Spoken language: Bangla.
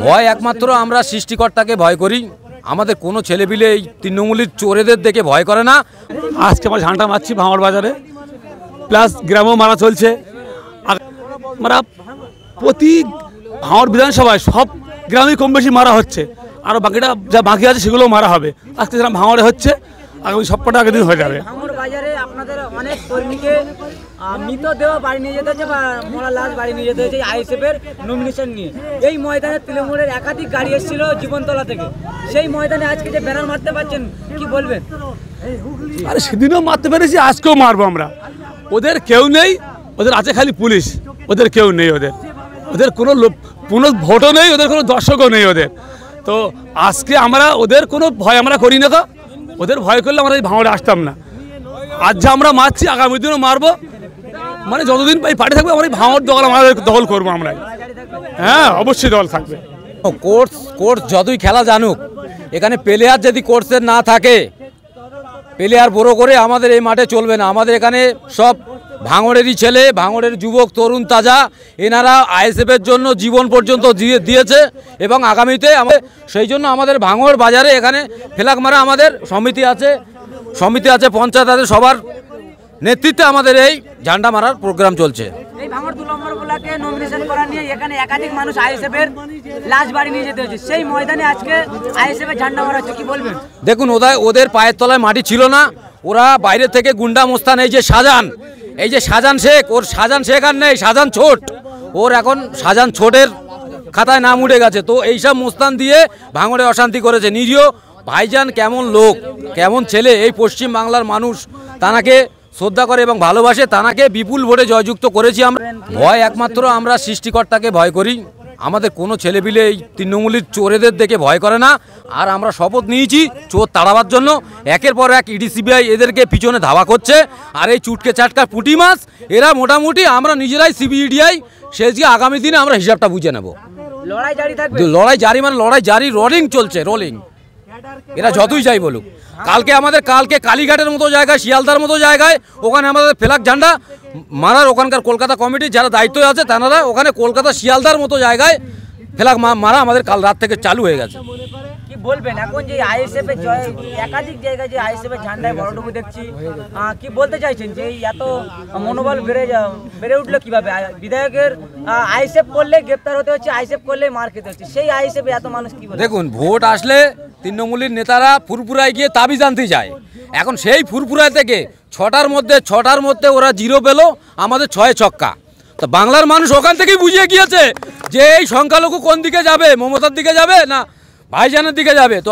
ভয় একমাত্র আমরা সৃষ্টিকর্তাকে ভয় করি। আমাদের কোনো ছেলেপিলে এই তৃণমূলের চোরেদের দেখে ভয় করে না। আজকে আমরা ঝান্ডা মারছি ভাঙড় বাজারে, প্লাস গ্রামেও মারা চলছে। আমরা প্রতি ভাঙড় বিধানসভায় সব গ্রামে কম বেশি মারা হচ্ছে, আর বাকিটা যা বাকি আছে সেগুলোও মারা হবে। আজকে যেরকম ভাঙড়ে হচ্ছে, আগামী সপ্তাহটা আগের দিন হয়ে যাবে। ভাঙড় বাজারে আপনাদের অনেক কর্মীকে মৃতদেহ বাড়ি নিয়ে যেতে হচ্ছে বা মরা লাশ বাড়ি নিয়ে যেতে হচ্ছে আইএসএফ এর নমিনেশন নিয়ে। এই ময়দানে তৃণমূলের একাধিক গাড়ি এসেছিল জীবনতলা থেকে, সেই ময়দানে আজকে যে ব্যানার মারতে পারছেন কি বলবেন? আরে সেদিনও মারতে পেরেছি, আজকেও মারবো আমরা। ওদের কেউ নেই, ওদের আছে খালি পুলিশ, ওদের কেউ নেই। ওদের কোনো ভোটও নেই, ওদের কোনো দর্শকও নেই ওদের। তো আজকে আমরা ওদের কোনো ভয় আমরা করি না। তো ওদের ভয় করলে আমরা এই ভাঙড়ে আসতাম না। আজ যা আমরা মারছি, আগামী দিনও মারবো। মানে যতদিন পাই পার্টি থাকবে, আমরা এই ভাঙড় দখল আমাদের দখল করবো আমরা। হ্যাঁ, অবশ্যই দল থাকবে। কোর্স যতই খেলা জানুক, এখানে প্লেয়ার যদি কোর্সের না থাকে, প্লেয়ার বড় করে আমাদের এই মাঠে চলবে না। আমাদের এখানে সব ভাঙড়েরই ছেলে, ভাঙড়ের যুবক তরুণ তাজা, এনারা আইএসএফের জন্য জীবন পর্যন্ত দিয়েছে এবং আগামীতে সেই জন্য আমাদের ভাঙড় বাজারে এখানে ফ্ল্যাগ মারা আমাদের সমিতি আছে, পঞ্চায়েত আছে, সবার নেতৃত্বে আমাদের এই ঝান্ডা মারার প্রোগ্রাম চলছে। এই ভাঙড় 2 নম্বর ব্লকে নমিনেশন করা নিয়ে এখানে একাধিক মানুষ আইএসএফ এর লাশ বাড়ি নিয়ে যেতে হচ্ছে, সেই ময়দানে আজকে আইএসএফ এর ঝান্ডা মারা হচ্ছে, কি বলবেন? দেখুন, ওদের পায়ের তলায় মাটি ছিল না। ওরা বাইরে থেকে গুন্ডা মোস্তান, এই যে শাহজাহান শেখ, ওর শাহজাহান শেখ আর নেই, শাহজাহান ছোট, ওর এখন শাহজাহান ছোটের খাতায় নাম উঠে গেছে। তো এইসব মোস্তান দিয়ে ভাঙড়ে অশান্তি করেছে। নিজেও ভাইজান কেমন লোক, কেমন ছেলে, এই পশ্চিম বাংলার মানুষ তানাকে শ্রদ্ধা করে এবং ভালোবাসে, তানাকে বিপুল ভোটে জয়যুক্ত করেছি আমরা। ভয় একমাত্র আমরা সৃষ্টিকর্তাকে ভয় করি। আমাদের কোনো ছেলেপিলে এই তৃণমূলের চোরেদের দেখে ভয় করে না। আর আমরা শপথ নিয়েছি চোর তাড়াবার জন্য। একের পর এক ইডি সিবিআই এদেরকে পিছনে ধাওয়া করছে। আর এই চুটকে চাটকা পুঁটি মাছ এরা মোটামুটি আমরা নিজেরাই সিবিআই সেজকে আগামী দিনে আমরা হিসাবটা বুঝে নেব। লড়াই জারি থাকবে, লড়াই জারি, রোলিং চলছে, রোলিং। এরা যতই যাই বলুক, কালকে কালীঘাটের মতো জায়গায়, শিয়ালদার মতো জায়গায় ওখানে আমাদের ফ্ল্যাগ ঝান্ডা মারার ওখানকার কলকাতা কমিটির যারা দায়িত্ব আছে তারা ওখানে কলকাতা শিয়ালদার মতো জায়গায় ফ্ল্যাগ মারা আমাদের কাল রাত থেকে চালু হয়ে গেছে। কি বলবেন এখন যে আইএসএফ এর একাধিক জায়গায় যে আইএসএফ এর ঝান্ডায় বড়টুকু দেখছি, কি বলতে চাইছেন যে এত মনোবল বেড়ে উঠলো কিভাবে? বিধায়কের আইএসএফ করলে গ্রেপ্তার হতে হচ্ছে, আইএসএফ করলে মার খেতে হচ্ছে, সেই আইএসএফ এত মানুষ কি বলে? দেখুন, ভোট আসলে তৃণমূলের নেতারা ফুরফুরায় গিয়ে তাবিজ আনতে যায়। এখন সেই ফুরফুরায় থেকে ছটার মধ্যে ওরা 0 পেল, আমাদের 6 ছক্কা। তো বাংলার মানুষ ওখান থেকেই বুঝিয়ে গিয়েছে যে এই সংখ্যালঘু কোন দিকে যাবে, মমতার দিকে যাবে না ভাইজানের দিকে যাবে। তো